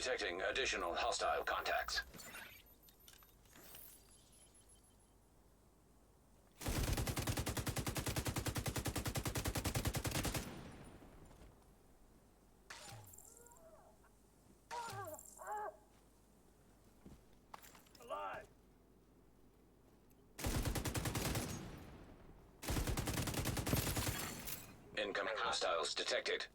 Detecting additional hostile contacts. Incoming hostiles detected.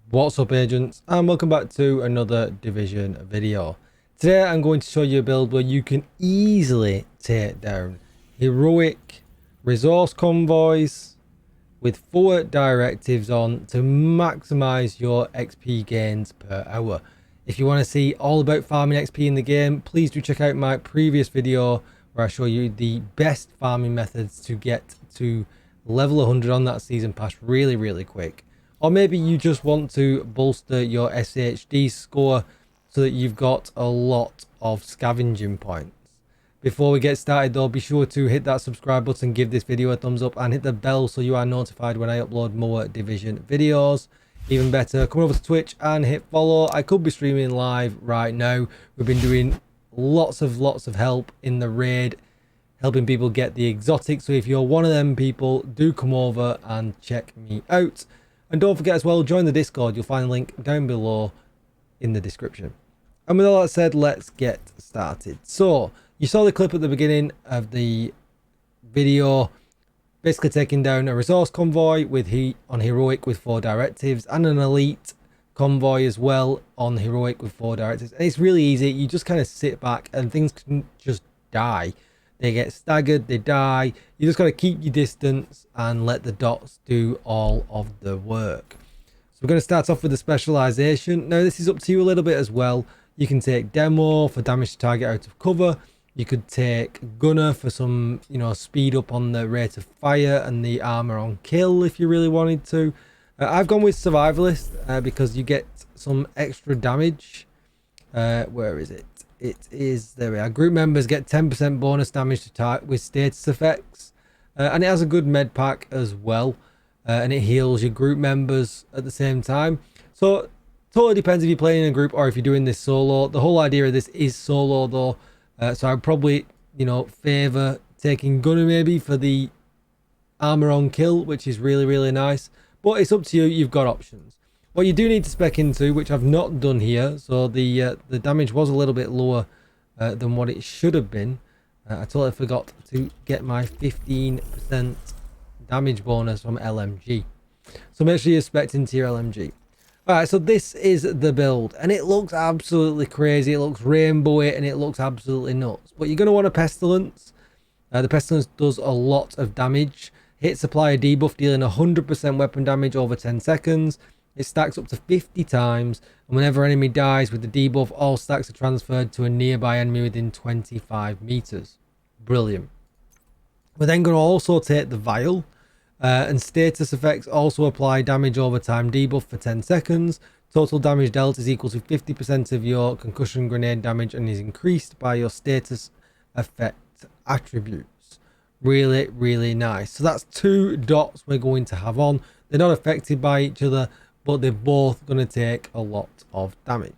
What's up, agents, and welcome back to another Division video. Today I'm going to show you a build where you can easily take down heroic resource convoys with 4 directives on to maximize your XP gains per hour. If you want to see all about farming XP in the game, please do check out my previous video where I show you the best farming methods to get to level 100 on that season pass really quick. Or maybe you just want to bolster your SHD score so that you've got a lot of scavenging points. Before we get started though, be sure to hit that subscribe button, give this video a thumbs up and hit the bell so you are notified when I upload more Division videos. Even better, come over to Twitch and hit follow. I could be streaming live right now. We've been doing lots of help in the raid, helping people get the exotic. So if you're one of them people, do come over and check me out. And don't forget as well, join the Discord. You'll find a link down below in the description. And with all that said, let's get started. So, you saw the clip at the beginning of the video, basically taking down a resource convoy with on heroic with 4 directives, and an elite convoy as well on heroic with 4 directives. And it's really easy. You just kind of sit back and things can just die. They get staggered, they die. You just got to keep your distance and let the dots do all of the work. So we're going to start off with the specialization. Now this is up to you a little bit as well. You can take demo for damage to target out of cover. You could take gunner for some, speed up on the rate of fire and the armor on kill if you really wanted to. I've gone with survivalist because you get some extra damage. Where is it? It is, there we are. Group members get 10% bonus damage to target with status effects. And it has a good med pack as well. And it heals your group members at the same time. So, totally depends if you're playing in a group or if you're doing this solo. The whole idea of this is solo though. So I'd probably, favour taking gunner maybe for the armor on kill, which is really nice. But it's up to you, you've got options. What you do need to spec into, which I've not done here, so the damage was a little bit lower than what it should have been. I totally forgot to get my 15% damage bonus from LMG. So make sure you spec into your LMG. Alright, so this is the build, and it looks absolutely crazy. It looks rainbowy, and it looks absolutely nuts. But you're going to want a Pestilence. The Pestilence does a lot of damage. Hit supplier debuff, dealing 100% weapon damage over 10 seconds. It stacks up to 50 times, and whenever an enemy dies with the debuff, all stacks are transferred to a nearby enemy within 25 meters. Brilliant. We're then going to also take the vial, and status effects also apply damage over time debuff for 10 seconds. Total damage dealt is equal to 50% of your concussion grenade damage and is increased by your status effect attributes. Really nice. So that's 2 dots we're going to have on. They're not affected by each other, but they're both going to take a lot of damage.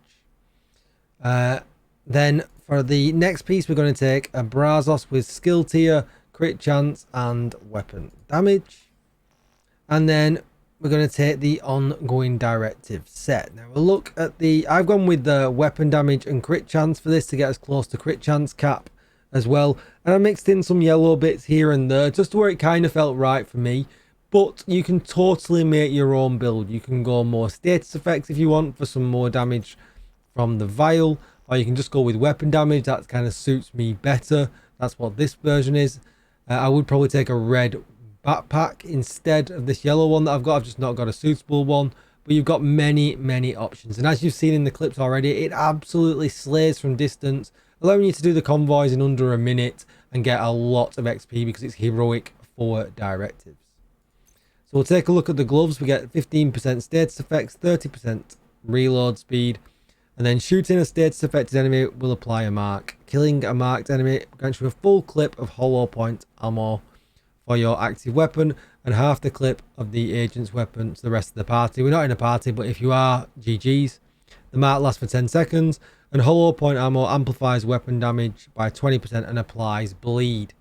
Then for the next piece, we're going to take a Brazos with skill tier, crit chance, and weapon damage. And then we're going to take the ongoing directive set. Now we'll look at I've gone with the weapon damage and crit chance for this to get us close to crit chance cap as well. And I mixed in some yellow bits here and there just to where it kind of felt right for me. but you can totally make your own build. You can go more status effects if you want for some more damage from the vial, or you can just go with weapon damage. That kind of suits me better. That's what this version is. I would probably take a red backpack instead of this yellow one that I've got. I've just not got a suitable one, but you've got many options, and as you've seen in the clips already, it absolutely slays from distance, allowing you to do the convoys in under a minute and get a lot of XP because it's heroic for directives. So we'll take a look at the gloves. We get 15% status effects, 30% reload speed, and then shooting a status affected enemy will apply a mark. Killing a marked enemy grants you a full clip of hollow point ammo for your active weapon and half the clip of the agent's weapon to the rest of the party. We're not in a party, but if you are, GG's. The mark lasts for 10 seconds, and hollow point ammo amplifies weapon damage by 20% and applies bleed,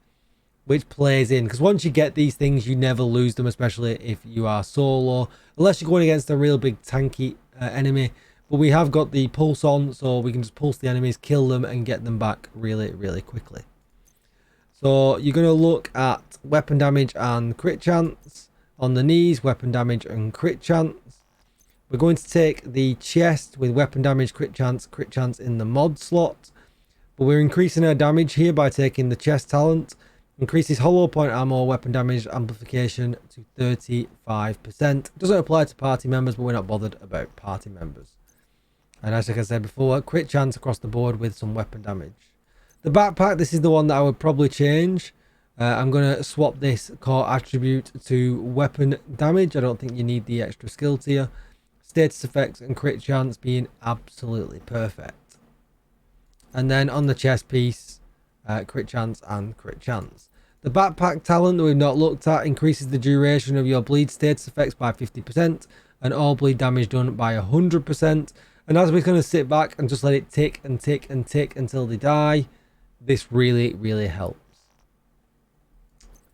which plays in, because once you get these things, you never lose them, especially if you are solo, unless you're going against a real big tanky enemy. But we have got the pulse on, so we can just pulse the enemies, kill them, and get them back really quickly. So you're going to look at weapon damage and crit chance on the knees, weapon damage and crit chance. We're going to take the chest with weapon damage, crit chance in the mod slot. But we're increasing our damage here by taking the chest talent. Increases hollow point ammo, weapon damage amplification to 35%. Doesn't apply to party members, but we're not bothered about party members. And as I said before, crit chance across the board with some weapon damage. The backpack, this is the one that I would probably change. I'm going to swap this core attribute to weapon damage. I don't think you need the extra skill tier. Status effects and crit chance being absolutely perfect. And then on the chest piece, crit chance and crit chance. The backpack talent that we've not looked at increases the duration of your bleed status effects by 50% and all bleed damage done by 100%. And as we're going to sit back and just let it tick and tick and tick until they die, this really helps.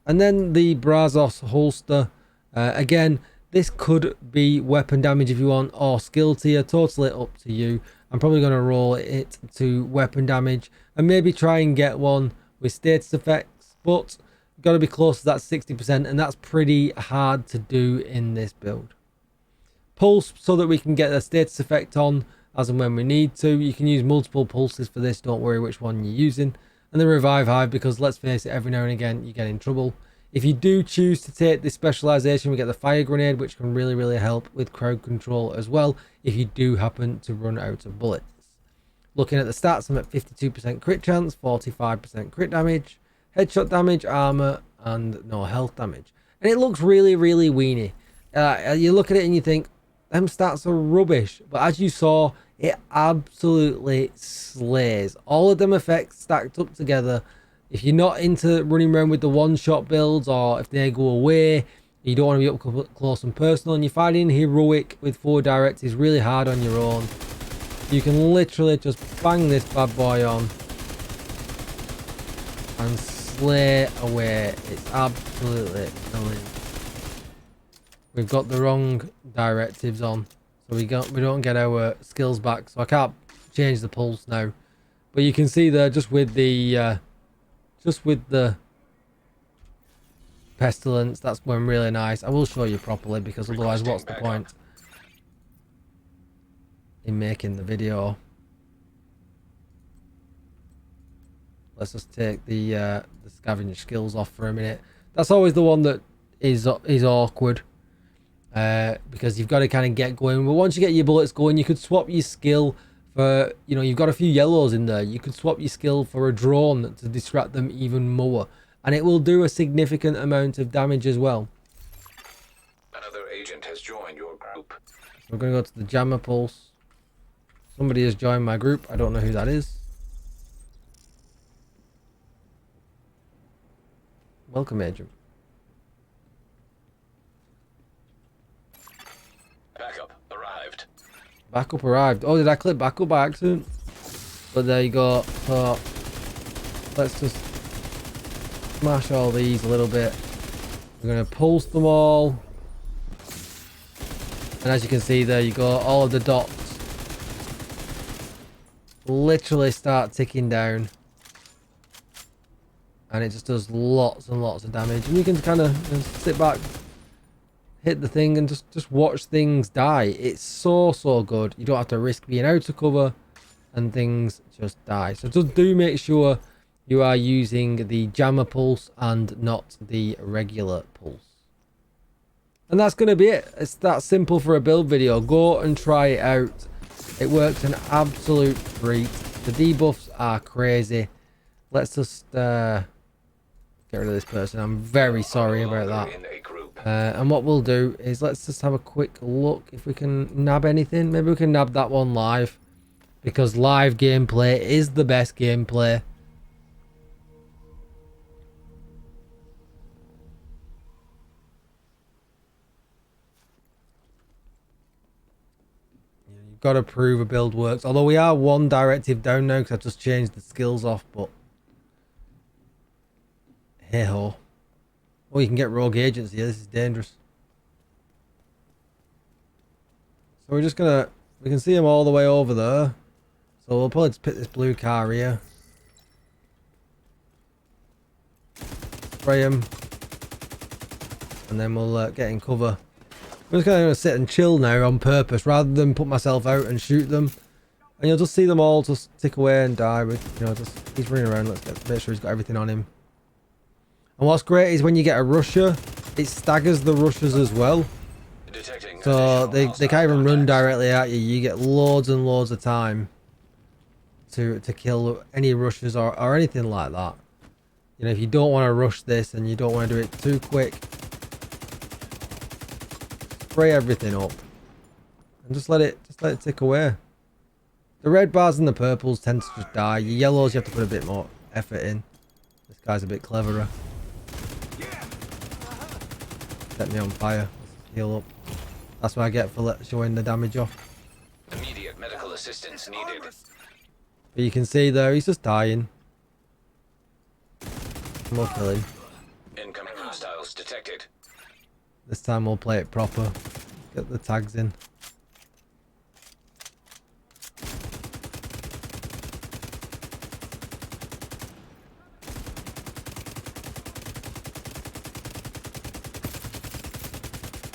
And then the Brazos holster, again, this could be weapon damage if you want, or skill tier, totally up to you. I'm probably going to roll it to weapon damage and maybe try and get one with status effects, but you've got to be close to that 60%, and that's pretty hard to do in this build. Pulse, so that we can get a status effect on as and when we need to. You can use multiple pulses for this, don't worry which one you're using. And the revive hive, because let's face it, every now and again you get in trouble. If you do choose to take this specialization, we get the fire grenade, which can really help with crowd control as well if you do happen to run out of bullets. Looking at the stats, I'm at 52% crit chance, 45% crit damage, headshot damage, armor, and no health damage. And it looks really weenie. You look at it and you think, them stats are rubbish, but as you saw, it absolutely slays. All of them effects stacked up together. If you're not into running around with the one-shot builds, or if they go away, you don't want to be up close and personal, and you're fighting heroic with 4 directives really hard on your own, you can literally just bang this bad boy on and slay away. It's absolutely brilliant. We've got the wrong directives on, so we don't get our skills back, so I can't change the pulse now. But you can see there, just with the pestilence, that's going really nice. I will show you properly, because otherwise what's the point in making the video? Let's just take the scavenger skills off for a minute. That's always the one that is awkward. Because you've got to kind of get going, but once you get your bullets going, you could swap your skill for, you know, you've got a few yellows in there, you could swap your skill for a drone to distract them even more, and it will do a significant amount of damage as well. Another agent has joined your group. We're going to go to the jammer pulse. Somebody has joined my group. I don't know who that is. Welcome, agent. Backup arrived. Oh, did I click backup by accident? But there you go. So let's just smash all these a little bit. We're going to pulse them all. And as you can see, there you go. All of the dots literally start ticking down. And it just does lots and lots of damage. And you can kind of sit back hit the thing and just watch things die. It's so good. You don't have to risk being out of cover and things just die. So just do make sure you are using the jammer pulse and not the regular pulse. And that's going to be it. It's that simple for a build video. Go and try it out. It works an absolute treat. The debuffs are crazy. Let's just get rid of this person. I'm very sorry about that. And what we'll do is let's just have a quick look if we can nab anything. Maybe we can nab that one live, because live gameplay is the best gameplay. Got to prove a build works. Although we are one directive down now because I've just changed the skills off. But hey ho. Oh, you can get rogue agents here. This is dangerous. So we're just gonna. We can see them all the way over there. So we'll probably just pick this blue car here. Spray him. And then we'll get in cover. I'm just going to sit and chill now on purpose rather than put myself out and shoot them. And you'll just see them all just tick away and die. But, you know, just he's running around. Let's make sure he's got everything on him. And what's great is when you get a rusher, it staggers the rushers as well. So they can't even run directly at you. You get loads and loads of time to kill any rushers or anything like that. You know, if you don't want to rush this and you don't want to do it too quick, spray everything up and just let it tick away. The red bars and the purples tend to just die. Your yellows you have to put a bit more effort in. This guy's a bit cleverer. Set me on fire. Let's heal up. That's what I get for showing the damage off. Immediate medical assistance needed. But you can see there he's just dying. We'll kill him. Incoming hostiles detected. This time we'll play it proper. Get the tags in.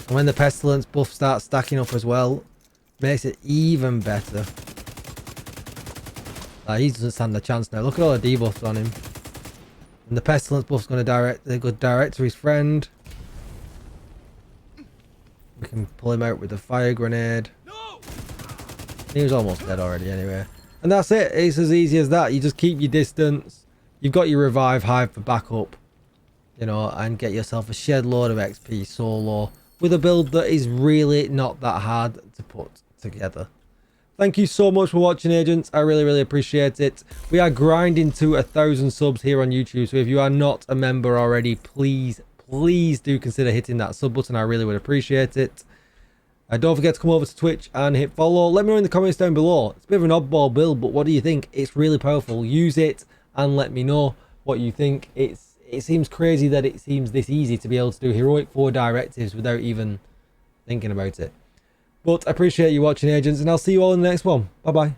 And when the Pestilence buff starts stacking up as well, makes it even better. Like, he doesn't stand a chance now. Look at all the debuffs on him. And the Pestilence buff's going to go direct to his friend. We can pull him out with the fire grenade. He was almost dead already anyway. And that's it. It's as easy as that. You just keep your distance. You've got your revive hive for backup. You know, and get yourself a shed load of XP solo with a build that is really not that hard to put together. Thank you so much for watching, agents. I really appreciate it. We are grinding to 1,000 subs here on YouTube. So if you are not a member already, please do consider hitting that sub button. I really would appreciate it. Don't forget to come over to Twitch and hit follow. Let me know in the comments down below. It's a bit of an oddball build, but what do you think? It's really powerful. Use it and let me know what you think. It seems crazy that it seems this easy to be able to do heroic 4 directives without even thinking about it. But I appreciate you watching, agents, and I'll see you all in the next one. Bye bye.